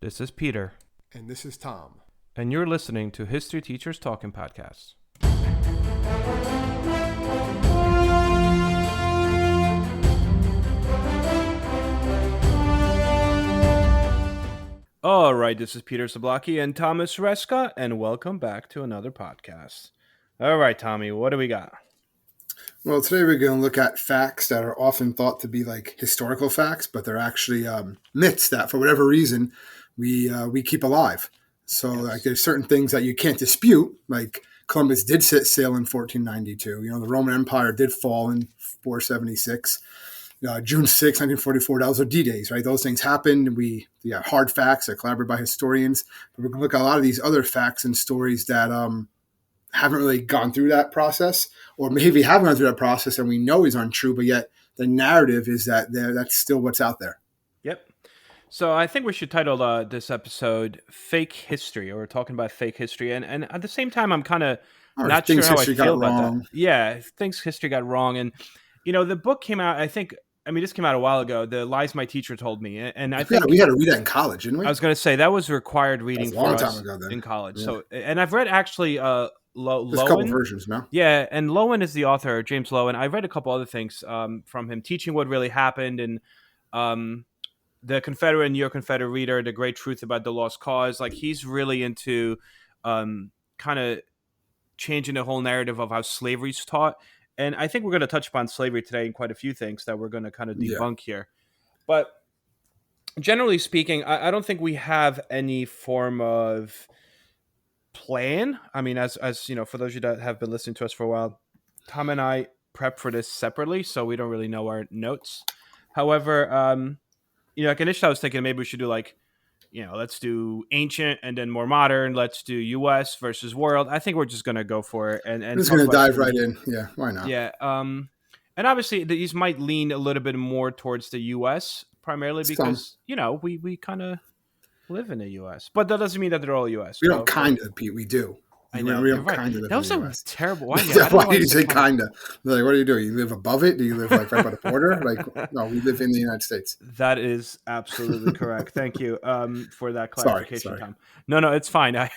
This is Peter, And this is Tom. and you're listening to History Teachers Talking Podcasts. All right, this is Peter Zablocki and Thomas Reska, and welcome back to another podcast. All right, Tommy, what do we got? Well, today we're going to look at facts that are often thought to be like historical facts, but they're actually myths that, for whatever reason, we keep alive. So, like, there's certain things that you can't dispute, like Columbus did set sail in 1492. You know, the Roman Empire did fall in 476. June 6, 1944, those are D-Days, right? Those things happened. We have hard facts that are collaborated by historians. But we're going to look at a lot of these other facts and stories that haven't really gone through that process, or maybe have gone through that process and we know is untrue, but yet the narrative is that that's still what's out there. Yep. So I think we should title this episode Fake History, or we're talking about fake history. And at the same time, I'm kind of not sure how I feel about that. Yeah, things history got wrong. And, you know, the book came out, this came out a while ago, The Lies My Teacher Told Me. And I think we had to read that in college, didn't we? I was going to say that was required reading for us in college. Yeah. So, and I've read actually there's a couple versions now. Yeah, and Lowen is the author, James Lowen. I read a couple other things from him, teaching what really happened, and the Confederate and Your Confederate Reader, The Great Truth About the Lost Cause. Like, he's really into kind of changing the whole narrative of how slavery's taught. And I think we're going to touch upon slavery today and quite a few things that we're going to kind of debunk here. But generally speaking, I don't think we have any form of plan. I mean, as you know, for those of you that have been listening to us for a while, Tom and I prep for this separately, so we don't really know our notes. However, like initially I was thinking maybe we should do let's do ancient and then more modern. Let's do U.S. versus world. I think we're just going to go for it. And just going to dive right in. Yeah, why not? Yeah. And obviously these might lean a little bit more towards the U.S. primarily because, we kind of live in the U.S. But that doesn't mean that they're all U.S. We don't kind of, Pete. We do. I know. We don't kind of live that was in a the US. Terrible. Why did you say kind of? Like, what do? You live above it? Do you live like right by the border? Like, no, we live in the United States. That is absolutely correct. Thank you for that clarification, Tom. No, it's fine. I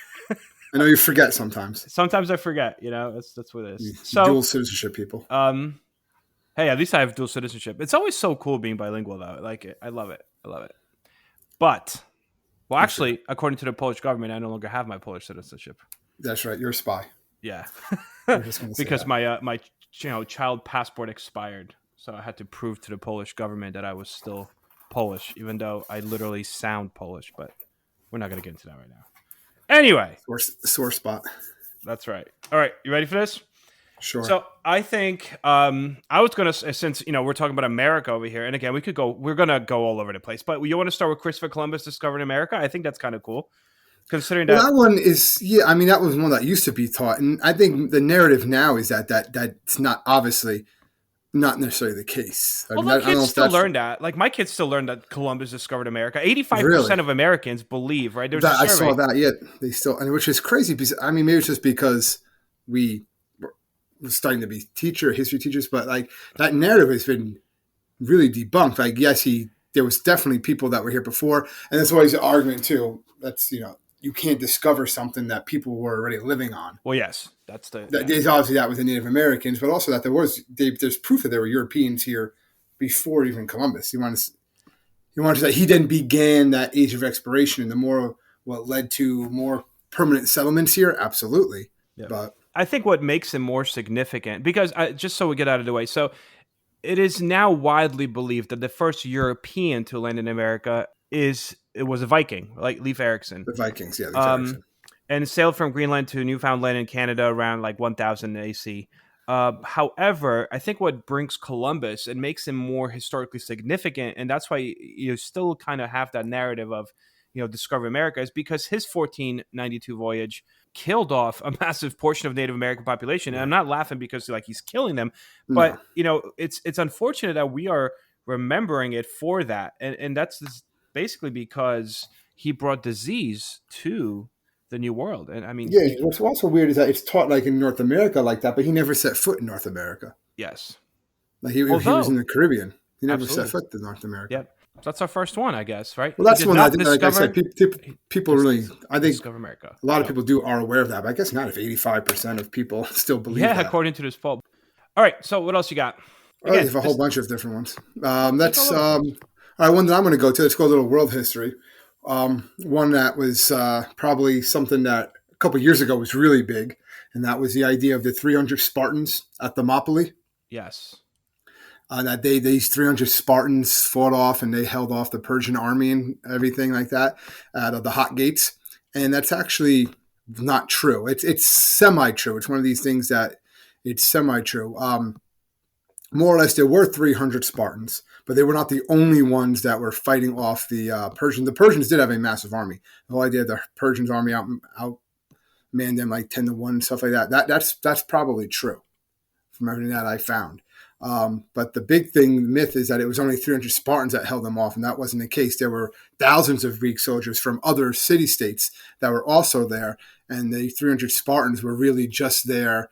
know you forget sometimes. Sometimes I forget. That's what it is. So dual citizenship people. Hey, at least I have dual citizenship. It's always so cool being bilingual, though. I like it. I love it. But, well, actually, according to the Polish government, I no longer have my Polish citizenship. That's right. You're a spy. Yeah, because my child passport expired, so I had to prove to the Polish government that I was still Polish, even though I literally sound Polish. But we're not going to get into that right now. Anyway, sore spot. That's right. All right, you ready for this? Sure. So I think I was going to, since we're talking about America over here, and again we're going to go all over the place. But you want to start with Christopher Columbus discovering America? I think that's kind of cool. Considering that one is, that was one that used to be taught, and I think the narrative now is that's not obviously not necessarily the case. Well, kids still learn that. Like, my kids still learn that Columbus discovered America. 85% of Americans believe, right? There's I saw that. Yeah, they still, and which is crazy because maybe it's just because we were starting to be history teachers, but like that narrative has been really debunked. Like, yes, there was definitely people that were here before, and that's always an argument too. That's you can't discover something that people were already living on. Well, yes, that's obviously that was the Native Americans, but also that there's proof that there were Europeans here before even Columbus. You want to say he then began that age of exploration and the more what led to more permanent settlements here. Absolutely, yeah. But I think what makes him more significant, because just so we get out of the way, so it is now widely believed that the first European to land in America was a Viking, like Leif Erikson. The Vikings, yeah. Erikson. And sailed from Greenland to Newfoundland in Canada around like 1000 AC. However, I think what brings Columbus and makes him more historically significant, and that's why you still kind of have that narrative of, discover America, is because his 1492 voyage killed off a massive portion of Native American population. And I'm not laughing because he's killing them, but it's unfortunate that we are remembering it for that, and that's basically because he brought disease to the New World. And I mean, what's also weird is that it's taught like in North America like that, but he never set foot in North America. Yes, like he was in the Caribbean. He never absolutely set foot in North America. Yep. That's our first one, I guess, right? Well, He that's did one I not think, like I said, discover people really, I think discover America. a lot of So people are aware of that, but I guess not if 85% of people still believe yeah, that. according to this poll. All right. So what else you got? Oh, you Again, have a whole just bunch of different ones. just all over the place. All right, one that I'm going to go to. Let's go a little world history. One that was probably something that a couple years ago was really big, and that was the idea of the 300 Spartans at Thermopylae. Yes. That these 300 Spartans fought off and they held off the Persian army and everything like that out of the Hot Gates. And that's actually not true. It's semi true. It's one of these things that it's semi true. More or less, there were 300 Spartans, but they were not the only ones that were fighting off the Persians. The Persians did have a massive army. The whole idea of the Persians army outmanned them like 10-1 and stuff like that. That's probably true from everything that I found. But the big thing, myth, is that it was only 300 Spartans that held them off, and that wasn't the case. There were thousands of Greek soldiers from other city-states that were also there, and the 300 Spartans were really just there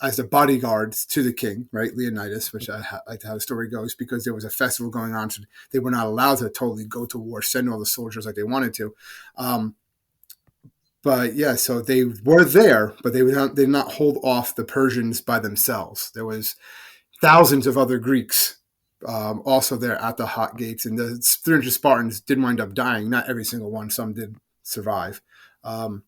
as the bodyguards to the king, right, Leonidas, which I like how the story goes, because there was a festival going on, so they were not allowed to totally go to war, send all the soldiers like they wanted to. But yeah, so they were there, but they did not hold off the Persians by themselves. There was thousands of other Greeks also there at the Hot Gates, and the 300 Spartans did wind up dying. Not every single one; some did survive. Um,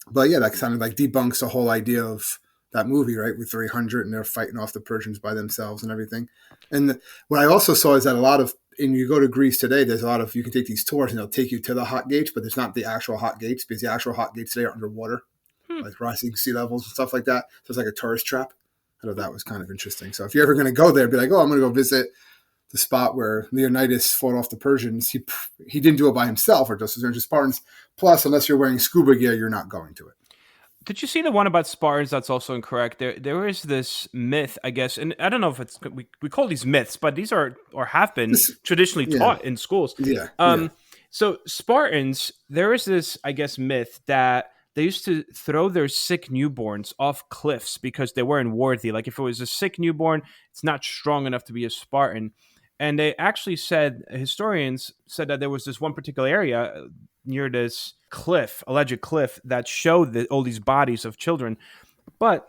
but yeah, that kind of like debunks the whole idea of that movie, right? With 300 and they're fighting off the Persians by themselves and everything. And what I also saw is that a lot of, and you go to Greece today, there's a lot of, you can take these tours and they'll take you to the Hot Gates, but it's not the actual Hot Gates because the actual Hot Gates today are underwater, Hmm. like rising sea levels and stuff like that. So it's like a tourist trap. I thought that was kind of interesting. So if you're ever going to go there, be like, oh, I'm going to go visit the spot where Leonidas fought off the Persians. He didn't do it by himself or just as 300 Spartans. Plus, unless you're wearing scuba gear, you're not going to it. Did you see the one about Spartans? That's also incorrect. There is this myth, I guess, and I don't know if it's we call these myths, but these are or have been This, traditionally yeah, taught in schools. yeah, yeah. Um, so Spartans, there is this, I guess, myth that they used to throw their sick newborns off cliffs because they weren't worthy. Like if it was a sick newborn, it's not strong enough to be a Spartan. And they actually said, historians said that there was this one particular area near this cliff, alleged cliff, that showed all these bodies of children. But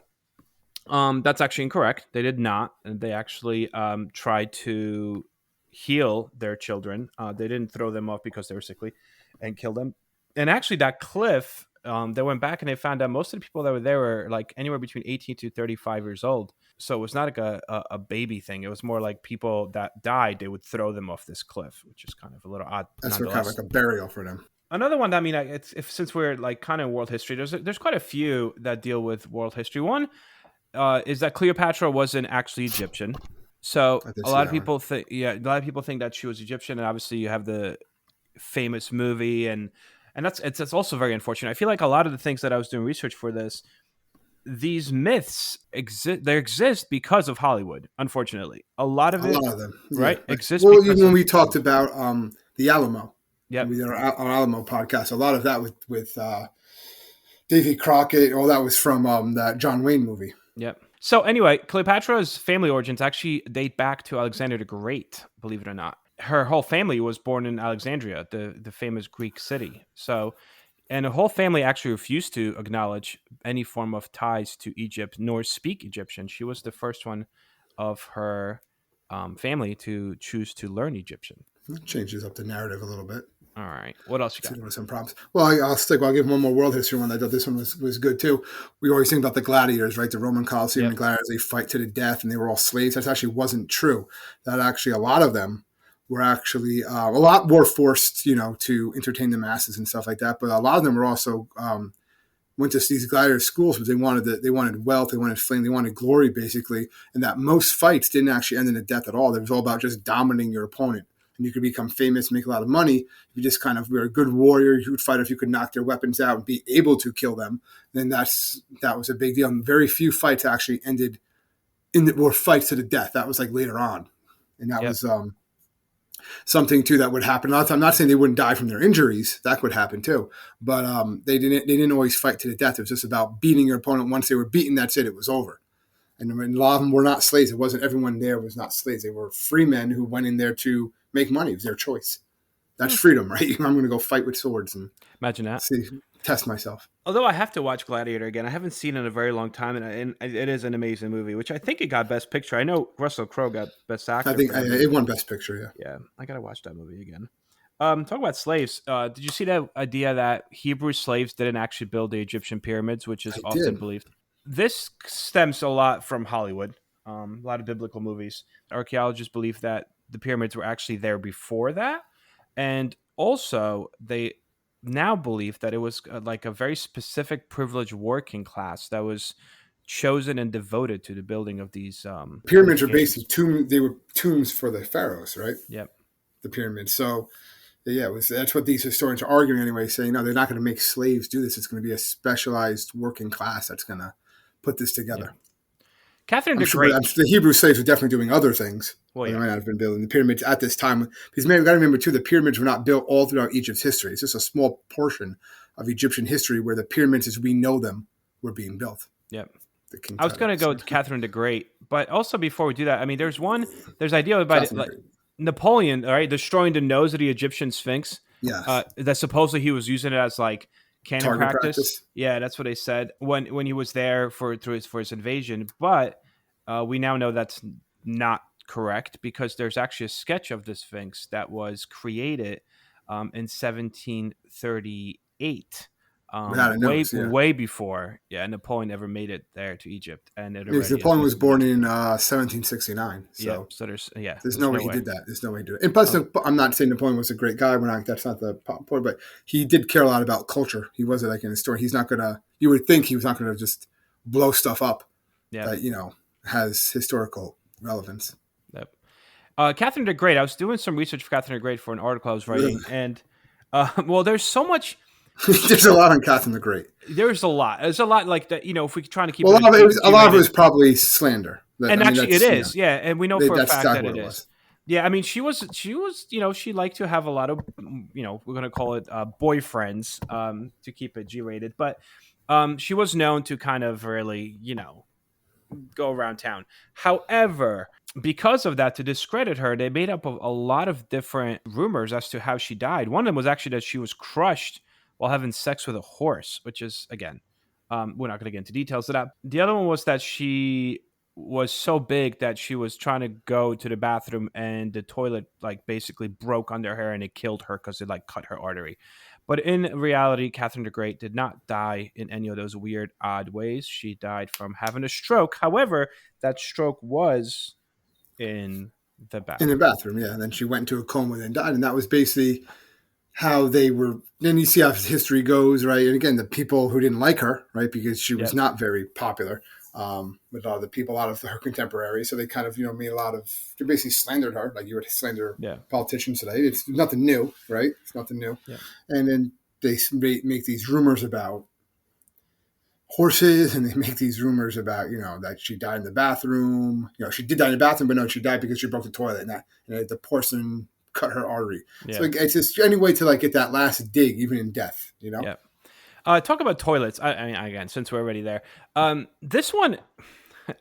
that's actually incorrect. They did not. And they actually tried to heal their children. They didn't throw them off because they were sickly and kill them. And actually, that cliff, they went back and they found out most of the people that were there were like anywhere between 18 to 35 years old. So it was not like a baby thing. It was more like people that died, they would throw them off this cliff, which is kind of a little odd That's kind of nonetheless. like a burial for them. Another one that, I mean, it's if since we're like kind of world history, there's quite a few that deal with world history. One is that Cleopatra wasn't actually Egyptian. So I did a see lot of that one. people think, yeah, a lot of people think that she was Egyptian, and obviously you have the famous movie, and that's also very unfortunate. I feel like a lot of the things that I was doing research for this, these myths exist. They exist because of Hollywood. Unfortunately, a lot of A it, lot of them, yeah. right, exists Well, even because when of we talked Hollywood. about the Alamo, when we Yep. did our Alamo podcast, a lot of that with Davy Crockett, all that was from that John Wayne movie. Yep. So anyway, Cleopatra's family origins actually date back to Alexander the Great, believe it or not. Her whole family was born in Alexandria, the famous Greek city. So, and the whole family actually refused to acknowledge any form of ties to Egypt nor speak Egyptian. She was the first one of her family to choose to learn Egyptian. That changes up the narrative a little bit. All right. What else you See, got? there were some problems. Well, I'll stick. I'll give one more world history one. I thought this one was good too. We always think about the gladiators, right? The Roman Colosseum, the Yep. gladiators, they fight to the death, and they were all slaves. That actually wasn't true. That actually a lot of them were actually a lot more forced, to entertain the masses and stuff like that. But a lot of them were also went to these gladiator schools because they wanted wealth, they wanted fame, they wanted glory, basically. And that most fights didn't actually end in a death at all. It was all about just dominating your opponent. And you could become famous, make a lot of money. If you just kind of were a good warrior, you would fight if you could knock their weapons out and be able to kill them. Then that was a big deal. And very few fights actually ended were fights to the death. That was like later on, and that Yep. was something too that would happen. I'm not saying they wouldn't die from their injuries. That could happen too, but they didn't always fight to the death. It was just about beating your opponent. Once they were beaten, that's it. It was over. And a lot of them were not slaves. It wasn't everyone there was not slaves. They were free men who went in there to make money. It was their choice. That's Hmm. freedom, right? I'm going to go fight with swords and Imagine that. see, test myself. Although I have to watch Gladiator again, I haven't seen it in a very long time, and it is an amazing movie. Which I think it got Best Picture. I know Russell Crowe got Best I Actor think for that it movie. won Best Picture. Yeah, Yeah, I gotta watch that movie again. Talk about slaves. Did you see that idea that Hebrew slaves didn't actually build the Egyptian pyramids, which is I often did. believed? This stems a lot from Hollywood. A lot of biblical movies. Archaeologists believe that the pyramids were actually there before that, and also they now believe that it was like a very specific privileged working class that was chosen and devoted to the building of these Pyramids are basically fortifications. tombs. They were tombs for the pharaohs, right? Yep. The pyramids. So yeah, that's what these historians are arguing anyway, saying no, they're not going to make slaves do this. It's going to be a specialized working class that's going to put this Yeah. together. Catherine I'm the sure, Great. but the Hebrew slaves were definitely doing other things. Well, Or they yeah. might not have been building the pyramids at this time. Because man, we got to remember too, the pyramids were not built all throughout Egypt's history. It's just a small portion of Egyptian history where the pyramids, as we know them, were being built. Yep. The King I was Tut. going to go So, to Catherine the Great, but also before we do that, I mean, there's idea about it, Catherine the like Great. Napoleon, all right, destroying the nose of the Egyptian Sphinx. Yes. That supposedly he was using it as like cannon Target practice. practice. Yeah, that's what they said when he was there for his invasion. But we now know that's not correct because there's actually a sketch of the Sphinx that was created in 1738, Without a way nose, yeah. way before Napoleon ever made it there to Egypt, and it Because already has Napoleon been was born removed. in 1769. Yeah, So so there's there's no no way he way. did that. There's no way he did it. And plus, Um, I'm not saying Napoleon was a great guy. We're not. That's not the point. But he did care a lot about culture. He wasn't like in a story. He's not gonna. You would think he was not gonna just blow stuff up yeah, that has historical relevance. yep. Catherine the Great. I was doing some research for Catherine the Great for an article I was Really, writing, and well, there's so much. there's a lot on Catherine the Great. There's a lot. There's a lot like that. If we're trying to keep Well, it a a lot of it G-rated, was probably slander. and I mean, actually it that's is, yeah, and we know for a that's fact exactly that what it it is. was. Yeah, I mean, she was, she liked to have a lot of, we're gonna call it boyfriends, to keep it G-rated, but she was known to kind of really, go around town. However, because of that, to discredit her, they made up a lot of different rumors as to how she died. One of them was actually that she was crushed while having sex with a horse, which is, again, we're not going to get into details of that. The other one was that she was so big that she was trying to go to the bathroom and the toilet like basically broke under her and it killed her because it like cut her artery. But in reality, Catherine the Great did not die in any of those weird, odd ways. She died from having a stroke. However, that stroke was in the In the bathroom. bathroom, yeah. And then she went into a coma and died, and that was basically how they were. Then you see how history goes, right? And again, the people who didn't like her, right, because she was Yep. not very popular with a lot of the people, a lot of her contemporaries. So they kind of, made a lot of. They basically slandered her, like you would slander Yeah. politicians today. It's nothing new, right? It's nothing new. Yep. And then they make these rumors about horses, and they make these rumors about that she died in the bathroom. She did die in the bathroom, but no, she died because she broke the toilet, and the porcelain cut her artery. So Yeah. like, it's just any way to like get that last dig, even in death. Yep. Talk about toilets. I mean, again, since we're already there, this one,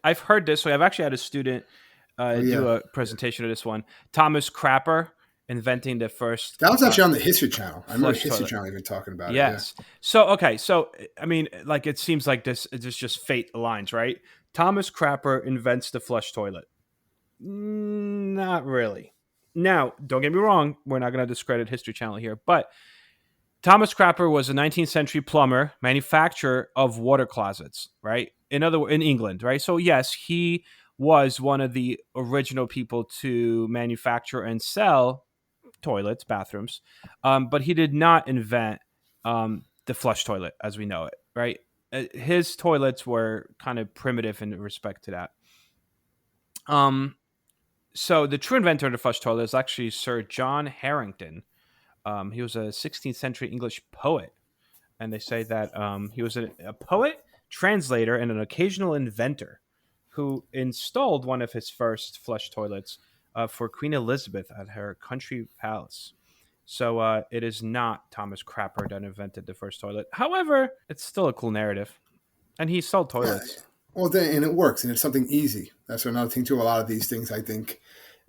I've heard this way. I've actually had a student Oh do yeah, a presentation of this one. Thomas Crapper inventing the first that was actually on the History Channel. I remember flush History toilet. Channel even talking about it. Yeah, Yes. So okay. So I mean, like it seems like this is just fate aligns, right? Thomas Crapper invents the flush toilet. Not really. Now, don't get me wrong. We're not going to discredit History Channel here, but Thomas Crapper was a 19th century plumber, manufacturer of water closets, right? In England, right? So yes, he was one of the original people to manufacture and sell toilets, bathrooms, but he did not invent the flush toilet as we know it, right? His toilets were kind of primitive in respect to that. Um, so the true inventor of the flush toilet is actually Sir John Harrington. He was a 16th century English poet, and they say that he was a poet, translator, and an occasional inventor who installed one of his first flush toilets for Queen Elizabeth at her country palace. So it is not Thomas Crapper that invented the first toilet. However, it's still a cool narrative, and he sold yeah. toilets. Well, then, and it works, and it's something easy. That's another thing too. A lot of these things I think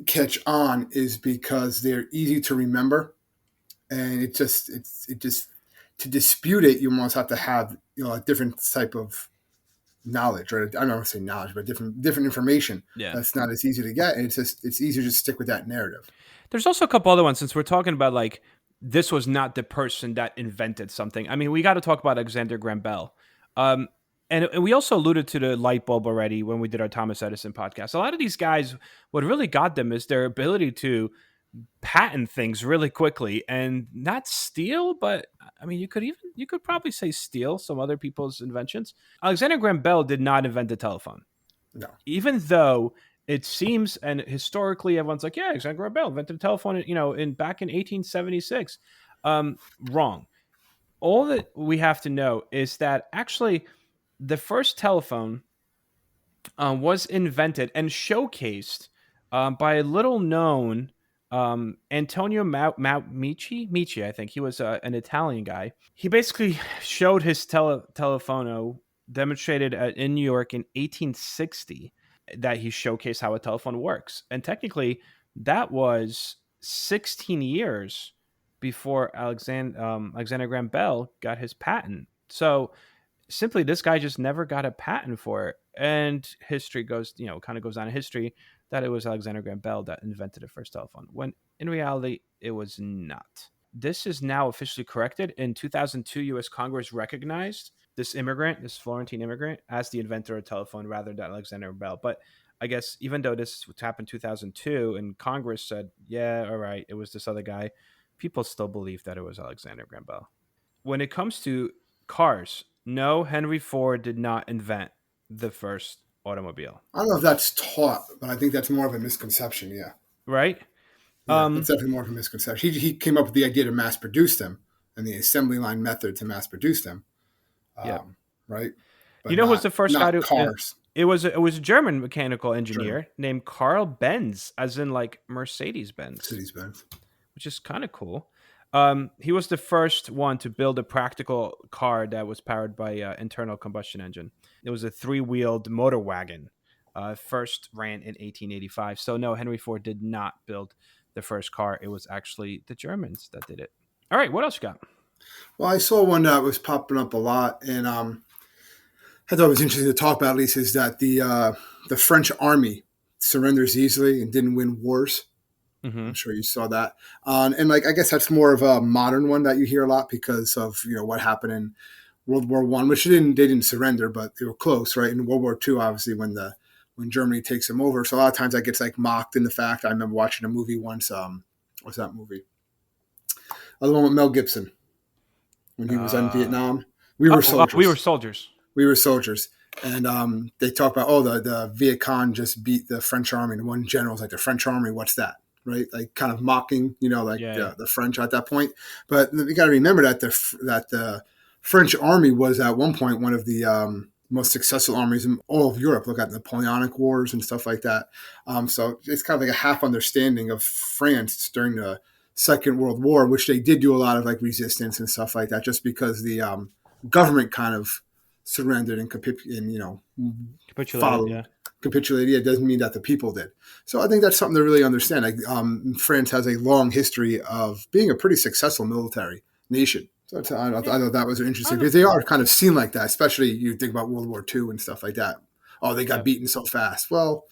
catch on is because they're easy to remember, and it just to dispute it, you almost have to have a different type of knowledge, right? I don't want to say knowledge, but different information Yeah. that's not as easy to get, and it's easier to stick with that narrative. There's also a couple other ones since we're talking about like this was not the person that invented something. I mean, we got to talk about Alexander Graham Bell. Um, and we also alluded to the light bulb already when we did our Thomas Edison podcast. A lot of these guys, what really got them is their ability to patent things really quickly and not steal, but I mean, you could probably say steal some other people's inventions. Alexander Graham Bell did not invent the telephone, No, even though it seems and historically everyone's like, yeah, Alexander Graham Bell invented the telephone, in back in 1876. Wrong. All that we have to know is that actually the first telephone was invented and showcased by a little known Antonio Mici. I think he was an Italian guy. He basically showed his telephono demonstrated in New York in 1860 that he showcased how a telephone works. And technically, that was 16 years before Alexander Graham Bell got his patent. So simply this guy just never got a patent for it, and history goes kind of goes on in history that it was Alexander Graham Bell that invented the first telephone, when in reality it was not. This is now officially corrected. In 2002, US Congress recognized this Florentine immigrant, as the inventor of telephone rather than Alexander Bell. But I guess even though this happened in 2002 and Congress said, yeah, all right, it was this other guy, people still believe that it was Alexander Graham Bell. When it comes to cars, no, Henry Ford did not invent the first automobile, I don't know if that's taught, but I think that's more of a misconception. Yeah, right? yeah, that's Um, definitely more of a misconception. He came up with the idea to mass produce them and the assembly line method to mass produce them, yeah. um, right? You But know who was the first guy not to? cars. It was a German mechanical German engineer named Carl Benz, as in like Mercedes Benz, cities, Benz. which is kind of cool. He was the first one to build a practical car that was powered by internal combustion engine. It was a three-wheeled motor wagon. First ran in 1885. So no, Henry Ford did not build the first car. It was actually the Germans that did it. All right, what else you got? Well, I saw one that was popping up a lot, and I thought it was interesting to talk about. At least is that the French army surrenders easily and didn't win wars. Mm-hmm. I'm sure you saw that, and like I guess that's more of a modern one that you hear a lot because of what happened in World War One, which they didn't surrender, but they were close, right? In World War Two, obviously, when Germany takes them over, so a lot of times that gets like mocked in the fact. I remember watching a movie once. What's that movie? The one with Mel Gibson when he was in Uh, Vietnam. We were we were soldiers. soldiers. We were soldiers. And they talk about, the Viet Cong just beat the French army. And one general's like, the French army, what's that? Right? Like kind of mocking, like Yeah, yeah, the French at that point. But you got to remember that the French army was at one point one of the most successful armies in all of Europe. Look at Napoleonic Wars and stuff like that. So it's kind of like a half understanding of France during the Second World War, which they did do a lot of like resistance and stuff like that, just because the government kind of surrendered and capitulated. followed Yeah, capitulated. It doesn't mean that the people did. So I think that's something to really understand. Like, France has a long history of being a pretty successful military nation. So I yeah. thought that was interesting I don't, because they are kind of seen like that, especially you think about World War II and stuff like that. Oh, they got yeah, beaten so fast. Well,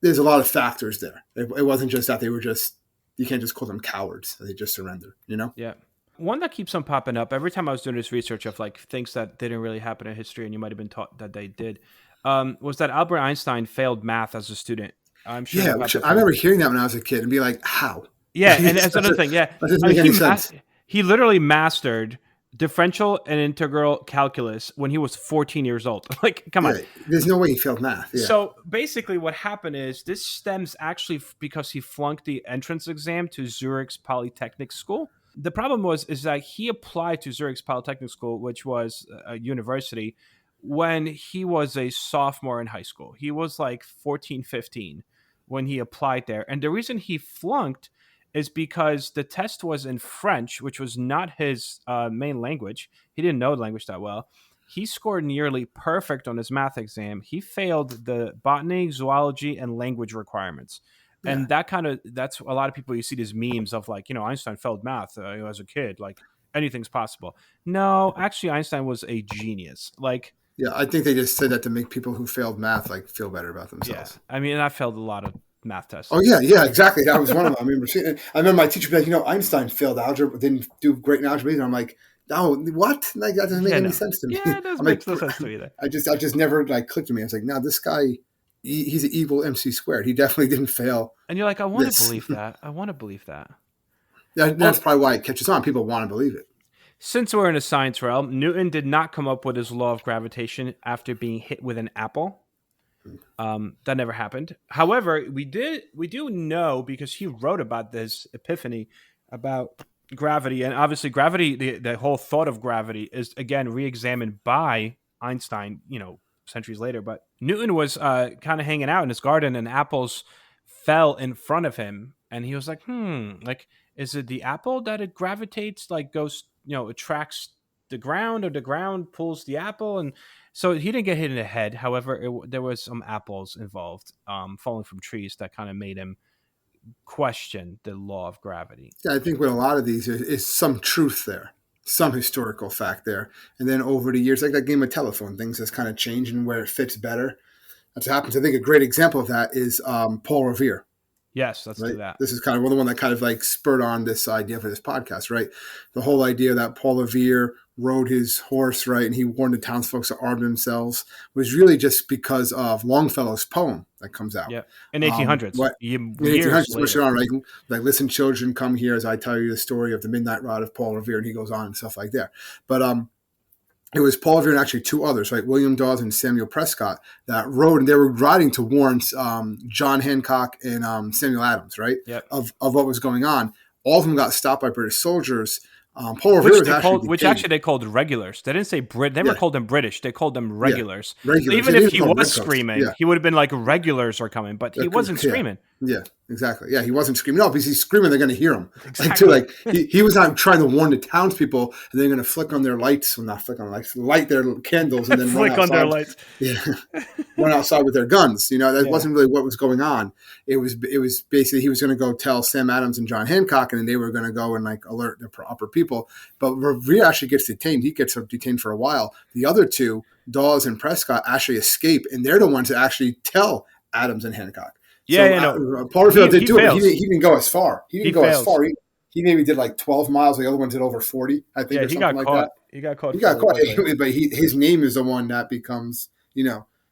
there's a lot of factors there. It wasn't just that they were just, you can't just call them cowards. They just surrendered. yeah. One that keeps on popping up every time I was doing this research of like things that didn't really happen in history and you might have been taught that they did, was that Albert Einstein failed math as a student. I'm sure Yeah, you got which that I from. remember hearing that when I was a kid and be like, how? Yeah, and that's another thing. Yeah, That doesn't I mean, make any sense. he literally mastered differential and integral calculus when he was 14 years old. Like, come on. Yeah, there's no way he failed math. Yeah. So basically, what happened is this stems actually because he flunked the entrance exam to Zurich's Polytechnic School. The problem is that he applied to Zurich's Polytechnic School, which was a university, when he was a sophomore in high school. He was like 14, 15 when he applied there. And the reason he flunked is because the test was in French, which was not his main language. He didn't know the language that well. he scored nearly perfect on his math exam. He failed the botany, zoology, and language requirements. Yeah. And that's a lot of people, you see these memes of like, Einstein failed math as a kid, like anything's possible. No, actually, Einstein was a genius. Like, Yeah, I think they just said that to make people who failed math like feel better about yeah, themselves. I mean, I failed a lot of math tests. Oh yeah, yeah, exactly. That was one of them. I remember seeing it. I remember my teacher be like, Einstein failed algebra, didn't do great in algebra either. I'm like, no, what? Like that doesn't make Yeah, any no. sense to me. Yeah, it does I'm makes like, no sense to me either. I just never like clicked to me. I was like, no, this guy, he's an evil MC squared. He definitely didn't fail And you're like, I want to this. believe that. I want to believe that. That's Well, probably why it catches on. People want to believe it. since we're in a science realm, Newton did not come up with his law of gravitation after being hit with an apple. That never happened. However, we do know, because he wrote about this epiphany about gravity, and obviously gravity, the whole thought of gravity is again re-examined by Einstein, centuries later. But Newton was kind of hanging out in his garden, and apples fell in front of him, and he was like, like, is it the apple that it gravitates, like goes, attracts the ground, or the ground pulls the apple? And so he didn't get hit in the head. However, there was some apples involved, falling from trees, that kind of made him question the law of gravity. Yeah, I think with a lot of these is some truth there, some historical fact there, and then over the years, like that game of telephone, things has kind of changed and where it fits better. That's what happens. I think a great example of that is Paul Revere. Yes, let's do Right. that. This is kind of the one that kind of like spurred on this idea for this podcast, right? The whole idea that Paul Revere rode his horse, right, and he warned the townsfolk to arm themselves was really just because of Longfellow's poem that comes out. Yeah, in 1800s, What in years 1800s, much later. on, right? Like, listen, children, come here as I tell you the story of the midnight ride of Paul Revere, and he goes on and stuff like that. But it was Paul Revere and actually two others, right? William Dawes and Samuel Prescott, that rode, and they were riding to warn John Hancock and Samuel Adams, right? Yep. Of what was going on. All of them got stopped by British soldiers. Paul Revere was actually Which detained. actually they called regulars. They didn't say Brit. They never Yeah, called them British. They called them yeah, regulars. So regulars. even They if didn't he call them was redcoats. screaming, Yeah, he would have been like, regulars are coming, but he wasn't yeah. screaming. Yeah, exactly. Yeah, he wasn't screaming. No, because he's screaming, they're going to hear him. Like, too, Exactly. like he was not trying to warn the townspeople, and they're going to flick on their lights, well, not flick on lights, light their candles, and then run Flick on their outside. lights. Yeah, run outside with their guns. That Yeah. wasn't really what was going on. It was basically he was going to go tell Sam Adams and John Hancock, and then they were going to go and like alert the upper people. But Revere actually gets detained. He gets detained for a while. The other two, Dawes and Prescott, actually escape, and they're the ones that actually tell Adams and Hancock. Yeah, So yeah, no. Paul Revere did He do it, but fails. he didn't go as far. He He didn't go as fails. far. He maybe did like 12 miles. The other one did over 40, I think, Yeah, or he something got like caught. that. He got caught He got fairly caught, quickly. but his name is the one that becomes,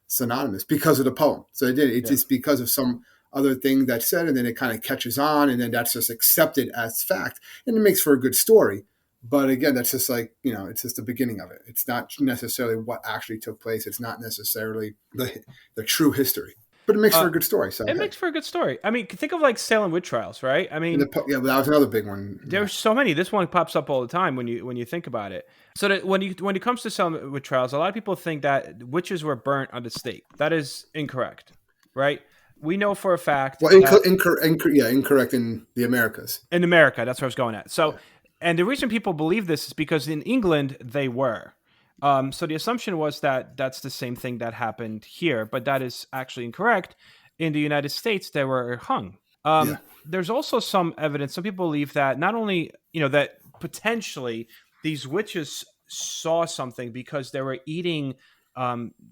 synonymous because of the poem. So it did. It's Yeah. just because of some other thing that's said, and then it kind of catches on, and then that's just accepted as fact, and it makes for a good story. But again, that's just like, it's just the beginning of it. It's not necessarily what actually took place. It's not necessarily the true history, but it makes for a good story. So It hey. makes for a good story. I mean, think of like Salem witch trials, right? I mean, Yeah, but that was another big one. there's so many. This one pops up all the time when you think about it. So that when it comes to Salem witch trials, a lot of people think that witches were burnt on the stake. That is incorrect, right? We know for a fact Well, that incorrect in the Americas. in America, that's where I was going at. So, and the reason people believe this is because in England they were. So the assumption was that that's the same thing that happened here, but that is actually incorrect. In the United States, they were hung. Yeah. There's also some evidence. Some people believe that not only that potentially these witches saw something because they were eating.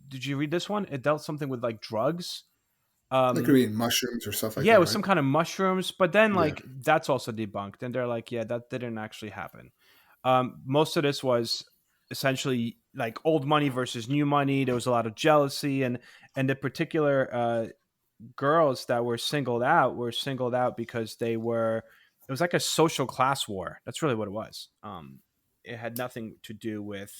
Did you read this one? It dealt something with like drugs. Like could be in mushrooms or stuff like Yeah, it that, was right? some kind of mushrooms, but then Yeah. like that's also debunked, and they're like, yeah, that didn't actually happen. Most of this was essentially like old money versus new money. There was a lot of jealousy, and the particular girls that were singled out because they were. It was like a social class war. That's really what it was. It had nothing to do with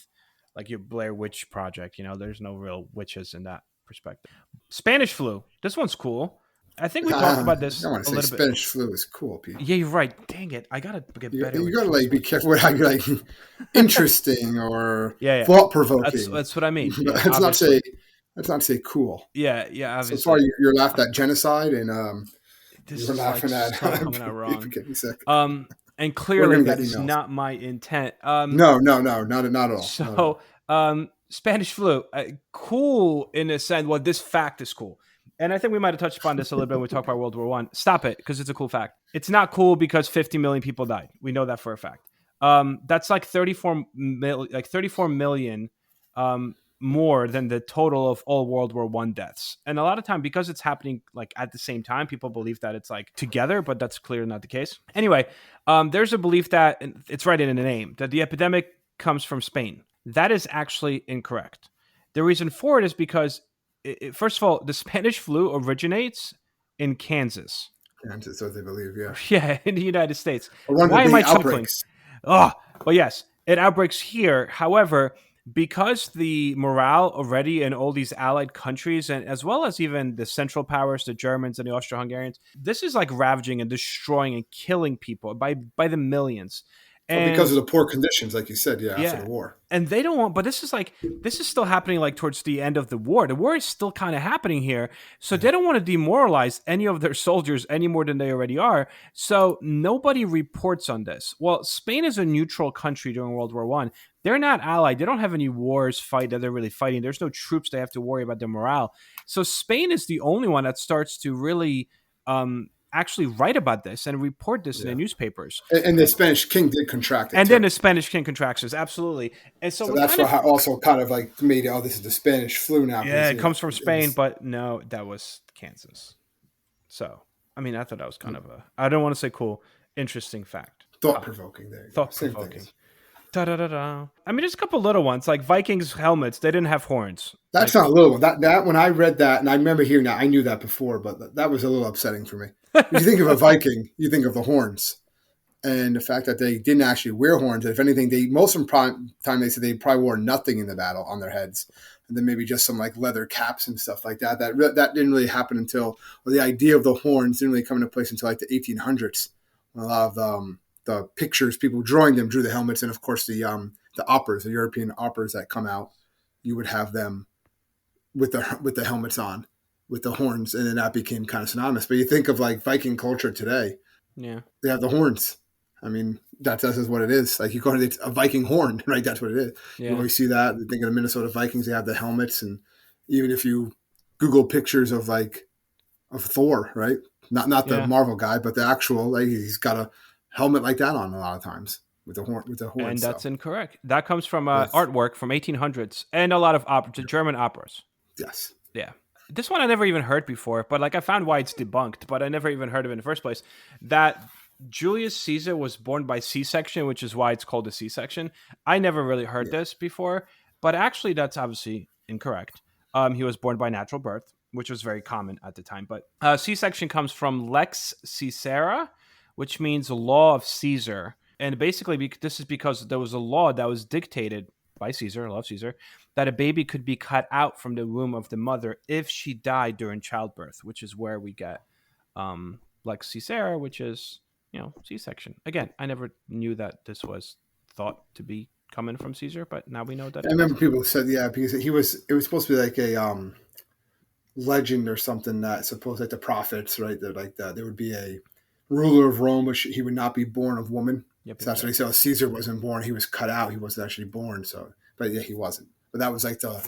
like your Blair Witch Project. There's no real witches in that perspective. Spanish flu. This one's cool. I think we talked I about this don't want a to say little bit. Spanish flu is cool, Pete. Yeah, you're right. Dang it. I gotta get better You with gotta like be translation. careful with how you're like interesting or Yeah, yeah. thought That's provoking. that's what I mean. Yeah, Let's not obviously. say cool. Yeah, yeah, So far, obviously. you're laughed at genocide, and This you're is like laughing at stuff coming out people wrong. getting sick. And We're clearly gonna that get is emails. not my intent. No, not at all. Not at all. So Spanish flu, cool in a sense. Well, this fact is cool. And I think we might have touched upon this a little bit when we talk about World War One. Stop it, because it's a cool fact. It's not cool because 50 million people died. We know that for a fact. That's like 34 million more than the total of all World War One deaths. And a lot of time, because it's happening like at the same time, people believe that it's like together, but that's clearly not the case. Anyway, there's a belief that it's right in the name that the epidemic comes from Spain. That is actually incorrect. The reason for it is because, first of all, the Spanish flu originates in Kansas. And that's what they believe, yeah. Yeah, in the United States. Or one of the Why am I big chuckling? outbreaks. Oh, well, yes, it outbreaks here. However, because the morale already in all these allied countries, and as well as even the Central Powers, the Germans and the Austro-Hungarians, this is like ravaging and destroying and killing people by the millions. Well, because And of the poor conditions, like you said, yeah, after the yeah. war. And they don't want, but this is still happening like towards the end of the war. The war is still kind of happening here. So Yeah. they don't want to demoralize any of their soldiers any more than they already are. So nobody reports on this. Well, Spain is a neutral country during World War One. They're not allied. They don't have any wars fight that they're really fighting. There's no troops they have to worry about their morale. So Spain is the only one that starts to really actually write about this and report this in the Yeah. newspapers. And the Spanish king did contract it And then too. the Spanish king contracts this, absolutely. And so So we're that's kind what of, also kind of like made, oh, this is the Spanish flu now. yeah, Because, it comes from it Spain, was but no, that was Kansas. So, I mean, I thought that was kind of I don't want to say cool, interesting fact. thought provoking. There you go. Thought Same thing. provoking. Da da da da. I mean, just a couple little ones like Vikings helmets. They didn't have horns. That's Like, not a little one. That when I read that, and I remember hearing that, I knew that before, but that was a little upsetting for me. If you think of a Viking, you think of the horns. And the fact that they didn't actually wear horns. If anything, most of the time they said they probably wore nothing in the battle on their heads, and then maybe just some like leather caps and stuff like that. That didn't really happen until, or the idea of the horns didn't really come into place until like the 1800s, when a lot of the pictures, people drawing them, drew the helmets, and of course the operas, the European operas that come out, you would have them with the helmets on, with the horns, and then that became kind of synonymous. But you think of like Viking culture today, yeah, they have the horns. I mean, that's what it is. Like you call it a Viking horn, right? That's what it is. You yeah, always see that. You think of the Minnesota Vikings, they have the helmets, and even if you Google pictures of Thor, right? Not the yeah. Marvel guy, but the actual, like he's got a helmet like that on a lot of times with the horn. And So that's incorrect. That comes from that's artwork from 1800s and a lot of German operas. yes, Yeah. This one I never even heard before, but like I found why it's debunked, but I never even heard of it in the first place. That Julius Caesar was born by C-section, which is why it's called a C-section. I never really heard yeah. this before, but actually that's obviously incorrect. He was born by natural birth, which was very common at the time. But C-section comes from Lex Caesara, which means law of Caesar. And basically, this is because there was a law that was dictated by Caesar, law of Caesar, that a baby could be cut out from the womb of the mother if she died during childbirth, which is where we get Lex Caesara, which is, C-section. Again, I never knew that this was thought to be coming from Caesar, but now we know that I it remember wasn't. people said, yeah, because it was supposed to be like a legend or something that supposed like the prophets, right? That like that there would be a ruler of Rome, but he would not be born of woman. Yep, So yep, that's what yep. he said. Caesar wasn't born; he was cut out. He wasn't actually born. So, but yeah, he wasn't. But that was like the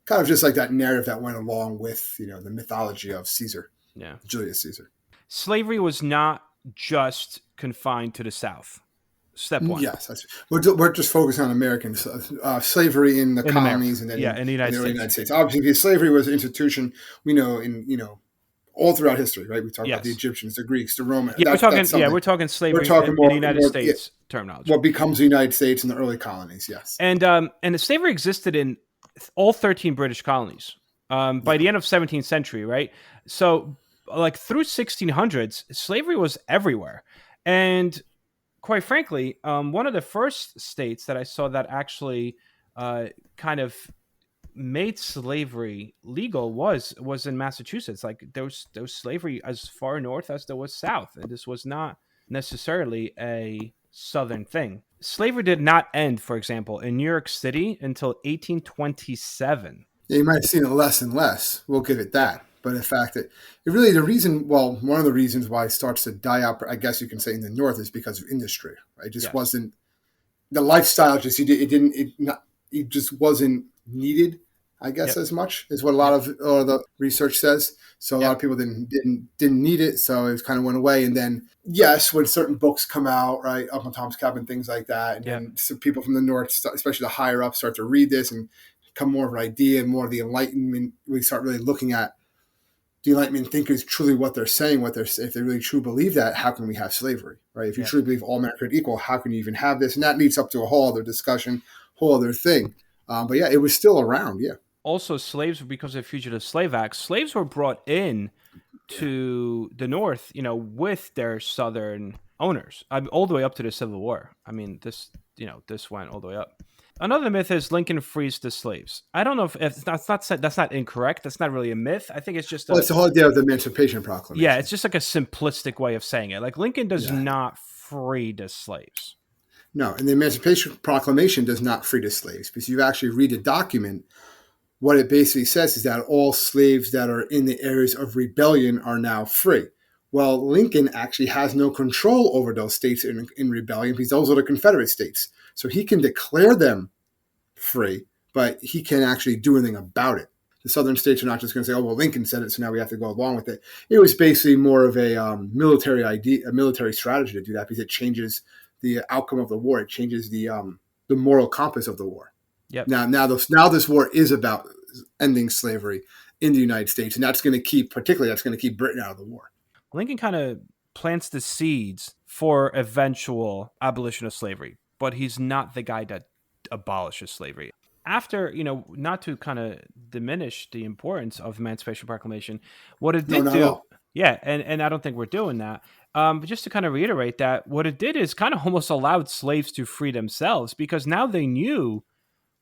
kind of just like that narrative that went along with the mythology of Caesar, Yeah. Julius Caesar. Slavery was not just confined to the South. Step one. Yes, we're just focused on American slavery in the In America. colonies and then Yeah, in the in United the early States. United States. Obviously, because slavery was an institution we know all throughout history, right? We talk about the Yes. Egyptians, the Greeks, the Romans. Yeah, That's something we're talking we're slavery talking in the more United more yeah, States terminology. what becomes the United States and the early colonies. Yes, And the slavery existed in all 13 British colonies by yeah, the end of 17th century, right? So like through 1600s, slavery was everywhere. And quite frankly, one of the first states that I saw that actually kind of made slavery legal was in Massachusetts. Like there was slavery as far north as there was south, and this was not necessarily a southern thing. Slavery did not end, for example, in New York City until 1827. yeah. You might have seen it less and less. We'll give it Yeah. that. But in fact, it really the reason. Well, one of the reasons why it starts to die out, I guess you can say, in the North is because of industry. Right? It just Yes. wasn't the lifestyle. Just it didn't. It just wasn't needed, I guess, Yep. as much is what a lot Yep. of the research says. So a lot Yep. of people didn't need it, so it kind of went away. And then yes, when certain books come out, right, up on Tom's Cabin, things like that, and Yep. then some people from the north, especially the higher up, start to read this and become more of an idea and more of the Enlightenment. We start really looking at the Enlightenment thinkers truly what they're saying, if they really truly believe that, how can we have slavery, right? If you Yep. truly believe all men are created equal, how can you even have this? And that leads up to a whole other discussion, whole other thing. But yeah, it was still around. Yeah, Also, slaves, because of the Fugitive Slave Act, slaves were brought in yeah. to the North, with their Southern owners, all the way up to the Civil War. I mean, this went all the way up. Another myth is Lincoln frees the slaves. I don't know if that's not incorrect. That's not really a myth. I think it's just Well, a it's the whole idea of the Emancipation yeah, Proclamation. it's just like a simplistic way of saying it. Like Lincoln does Yeah, not free the slaves. no, and the Emancipation Proclamation does not free the slaves because you actually read the document. What it basically says is that all slaves that are in the areas of rebellion are now free. Well, Lincoln actually has no control over those states in rebellion because those are the Confederate states. So he can declare them free, but he can't actually do anything about it. The southern states are not just going to say, "Oh, well, Lincoln said it, so now we have to go along with it." It was basically more of a military idea, a military strategy to do that because it changes the outcome of the war. It changes the moral compass of the war. Yep. Now this war is about ending slavery in the United States, and that's going to keep Britain out of the war. Lincoln kind of plants the seeds for eventual abolition of slavery, but he's not the guy that abolishes slavery. After, not to kind of diminish the importance of Emancipation Proclamation, what it No, did not at do, all. yeah, and I don't think we're doing that. But just to kind of reiterate that, what it did is kind of almost allowed slaves to free themselves because now they knew,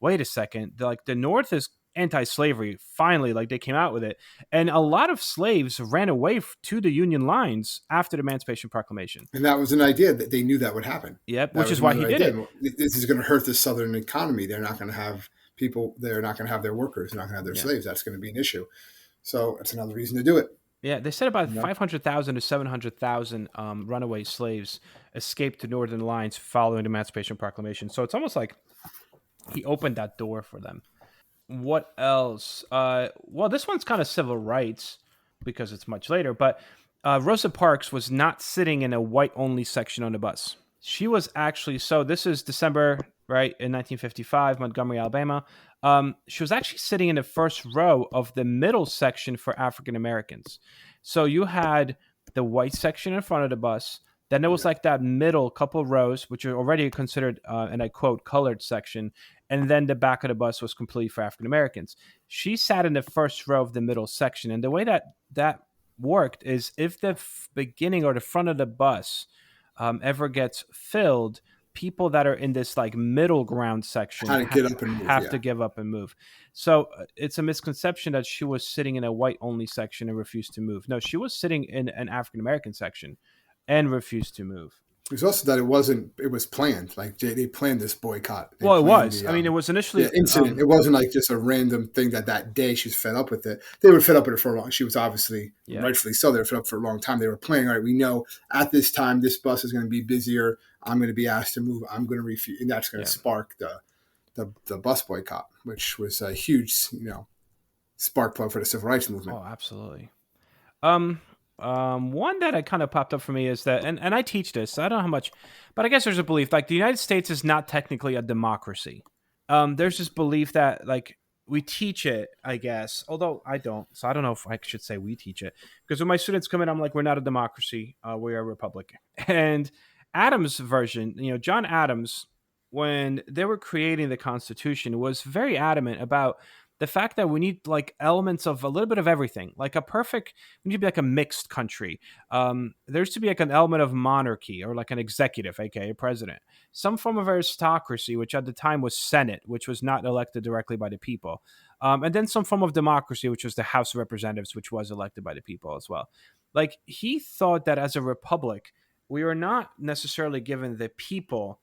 wait a second, like the North is anti-slavery. Finally, like they came out with it, and a lot of slaves ran away to the Union lines after the Emancipation Proclamation. And that was an idea that they knew that would happen. Yep, That which was is why another he did idea. it. This is going to hurt the southern economy. They're not going to have people. They're not going to have their workers. They're not going to have their Yeah, slaves. That's going to be an issue. So it's another reason to do it. yeah. They said about You know, 500,000 to 700,000 runaway slaves escaped the Northern lines following the Emancipation Proclamation. So it's almost like he opened that door for them. What else? Well, this one's kind of civil rights because it's much later, but Rosa Parks was not sitting in a white only section on the bus. She was actually, so this is December, right, in 1955, Montgomery, Alabama. She was actually sitting in the first row of the middle section for African Americans. So you had the white section in front of the bus. Then there was yeah. like that middle couple rows, which are already considered, and I quote, colored section, and then the back of the bus was completely for African Americans. She sat in the first row of the middle section, and the way that worked is if the beginning or the front of the bus ever gets filled, people that are in this like middle ground section How to get up and move. have to Yeah. give up and move. So it's a misconception that she was sitting in a white only section and refused to move. No, she was sitting in an African American section and refused to move. It was also that it wasn't. It was planned. Like they planned this boycott. They Well, it planned was. the I mean, it was yeah, initially incident. It wasn't like just a random thing that day she's fed up with it. They were fed up with it for a long. She was obviously yeah, rightfully so. They were fed up for a long time. They were planning. All right, we know at this time this bus is going to be busier. I'm going to be asked to move. I'm going to refuse, and that's going to yeah. spark the bus boycott, which was a huge spark plug for the civil rights movement. Oh, absolutely. Um, one that I kind of popped up for me is that, and I teach this. So I don't know how much, but I guess there's a belief like the United States is not technically a democracy. There's this belief that like we teach it, I guess, although I don't. So I don't know if I should say we teach it because when my students come in, I'm like, we're not a democracy. We are a republic. And Adams' version, John Adams, when they were creating the Constitution, was very adamant about the fact that we need like elements of a little bit of everything, like a perfect. We need to be like a mixed country. There's to be like an element of monarchy or like an executive, aka a president, some form of aristocracy, which at the time was Senate, which was not elected directly by the people, and then some form of democracy, which was the House of Representatives, which was elected by the people as well. Like he thought that as a republic, we were not necessarily given the people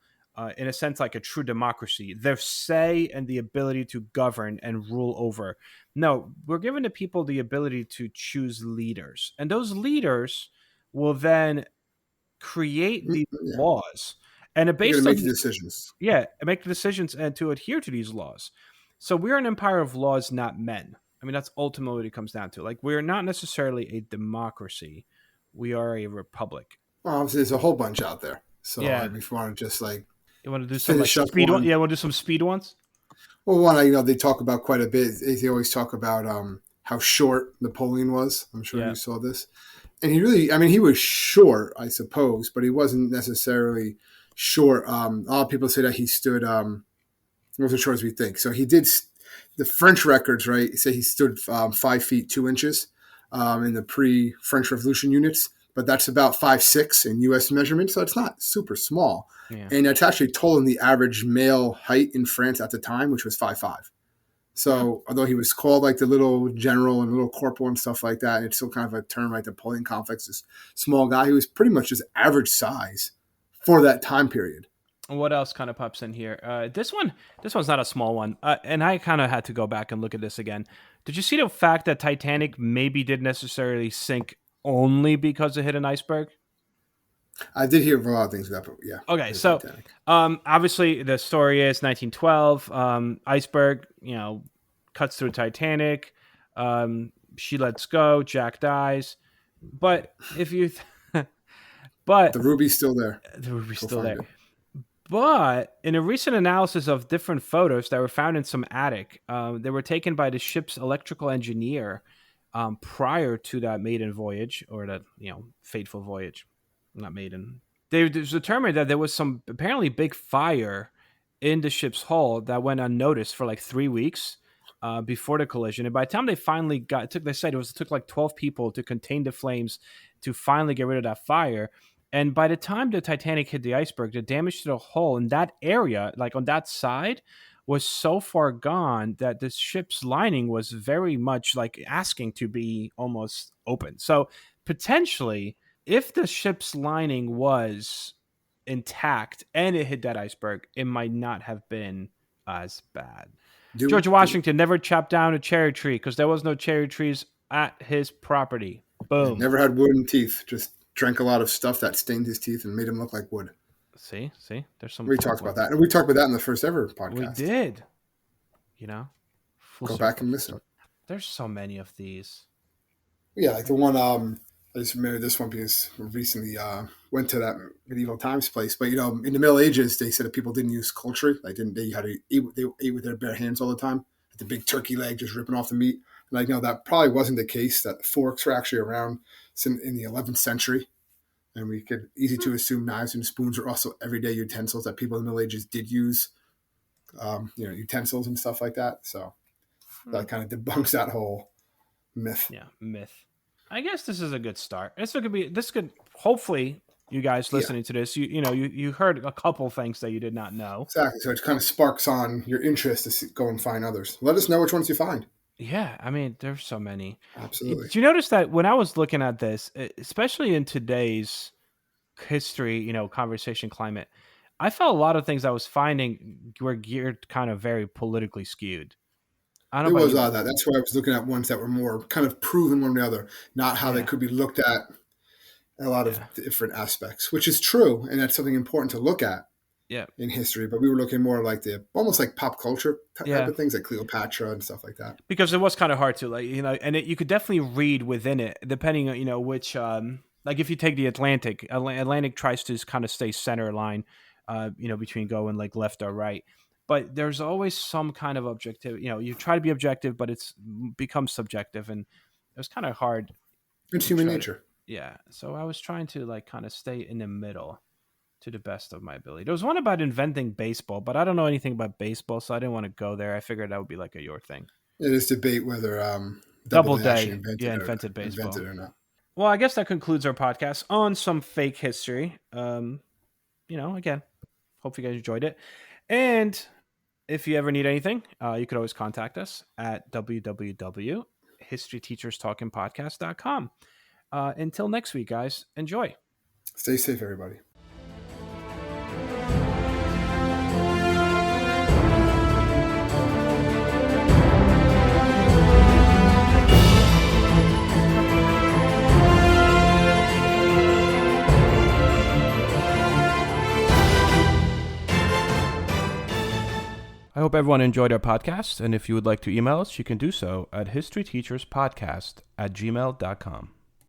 in a sense, like a true democracy, their say and the ability to govern and rule over. No, we're giving the people the ability to choose leaders. And those leaders will then create these Yeah, laws. And they're going based to on, make the decisions. yeah, make the decisions and to adhere to these laws. So we're an empire of laws, not men. I mean, that's ultimately what it comes down to. Like, we're not necessarily a democracy. We are a republic. Well, obviously, there's a whole bunch out there. So Yeah. if you want to just like You want to do some like finish up speed one? one, Yeah, want to do some speed ones? well, one they talk about quite a bit. They always talk about how short Napoleon was. I'm sure Yeah. you saw this, and he really, I mean, he was short, I suppose, but he wasn't necessarily short. A lot of people say that he stood. He wasn't short as we think. So he did. The French records, right, say he stood 5 feet 2 inches in the pre-French Revolution units, but that's about 5'6" in U.S. measurement, so it's not super small. Yeah. And that's actually taller than the average male height in France at the time, which was 5'5". Huh. So although he was called like the little general and little corporal and stuff like that, and it's still kind of a term, like the Napoleon complex, this small guy, he was pretty much just average size for that time period. What else kind of pops in here? This one's not a small one, and I kind of had to go back and look at this again. Did you see the fact that Titanic maybe didn't necessarily sink only because it hit an iceberg? I did hear a lot of things about that, but yeah, Okay, the so Titanic. obviously the story is 1912, iceberg, cuts through Titanic. She lets go. Jack dies, but if you, The but ruby's still there. the ruby's Go still find there. it. But in a recent analysis of different photos that were found in some attic, they were taken by the ship's electrical engineer prior to that maiden voyage, or that fateful voyage, not maiden. They determined that there was some apparently big fire in the ship's hull that went unnoticed for like 3 weeks before the collision. And by the time they finally they said it took like 12 people to contain the flames to finally get rid of that fire. And by the time the Titanic hit the iceberg, the damage to the hull in that area, like on that side, was so far gone that the ship's lining was very much like asking to be almost open. So potentially, if the ship's lining was intact and it hit that iceberg, it might not have been as bad. George Washington never chopped down a cherry tree because there was no cherry trees at his property. Boom. never had wooden teeth. Just drank a lot of stuff that stained his teeth and made him look like wood. See, there's some. We talked about that, and we talked about that in the first ever podcast. We did. You know, Go back and listen. There's so many of these. Yeah, like the one. I just remember this one because we recently went to that medieval times place. But in the Middle Ages, they said that people didn't use culture. They had to eat. They ate with their bare hands all the time. The big turkey leg, just ripping off the meat. And that probably wasn't the case. That forks were actually around in the 11th century, and we could easy to assume knives and spoons are also everyday utensils that people in the Middle Ages did use. Utensils and stuff like that. So that kind of debunks that whole myth. Yeah, myth. I guess this is a good start. This could hopefully, you guys listening to this, you heard a couple things that you did not know. Exactly. So it kind of sparks on your interest to go and find others. Let us know which ones you find. Yeah, I mean, there's so many. Absolutely. Did you notice that when I was looking at this, especially in today's history, conversation climate, I felt a lot of things I was finding were geared kind of very politically skewed. I don't There know was a about lot of that. That's why I was looking at ones that were more kind of proven one or the other, not how they could be looked at in a lot of different aspects, which is true. And that's something important to look at in history. But we were looking more like almost like pop culture type of things, like Cleopatra and stuff like that. Because it was kind of hard to and you could definitely read within it, depending on, which, like if you take the Atlantic tries to kind of stay center line, between going like left or right. But there's always some kind of objective. You try to be objective, but it's becomes subjective, and it was kind of hard. It's human nature. So I was trying to like kind of stay in the middle to the best of my ability. There was one about inventing baseball, but I don't know anything about baseball, so I didn't want to go there. I figured that would be like your thing. It is debate whether Doubleday invented baseball. Invented or not. Well, I guess that concludes our podcast on some fake history. Again, hope you guys enjoyed it. And if you ever need anything, you could always contact us at www.historyteacherstalkingpodcast.com. Until next week, guys, enjoy. Stay safe, everybody. I hope hope everyone enjoyed our podcast. And if you would like to email us, you can do so at historyteacherspodcast@gmail.com.